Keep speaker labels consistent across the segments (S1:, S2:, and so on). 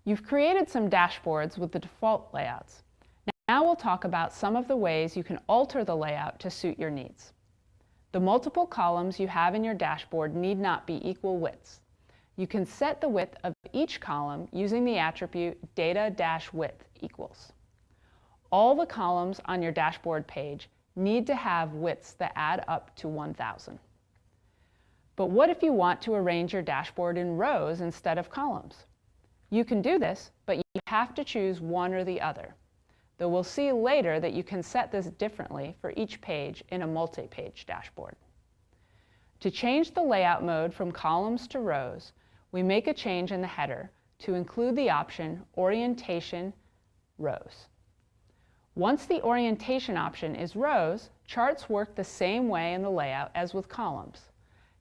S1: You've created some dashboards with the default layouts. Now we'll talk about some of the ways you can alter the layout to suit your needs. The multiple columns you have in your dashboard need not be equal widths. You can set the width of each column using the attribute data-width equals. All the columns on your dashboard page need to have widths that add up to 1,000. But what if you want to arrange your dashboard in rows instead of columns? You can do this, but you have to choose one or the other, though we'll see later that you can set this differently for each page in a multi-page dashboard. To change the layout mode from columns to rows, we make a change in the header to include the option Orientation Rows. Once the orientation option is rows, charts work the same way in the layout as with columns.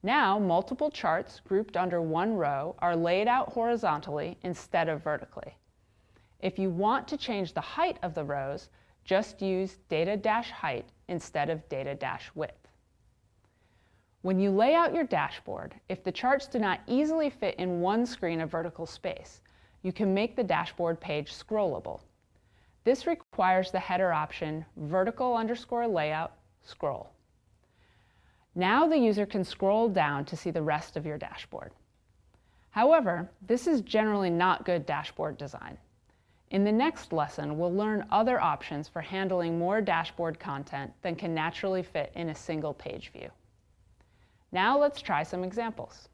S1: Now, multiple charts grouped under one row are laid out horizontally instead of vertically. If you want to change the height of the rows, just use data-height instead of data-width. When you lay out your dashboard, if the charts do not easily fit in one screen of vertical space, you can make the dashboard page scrollable. This requires the header option vertical_layout scroll. Now the user can scroll down to see the rest of your dashboard. However, this is generally not good dashboard design. In the next lesson, we'll learn other options for handling more dashboard content than can naturally fit in a single page view. Now let's try some examples.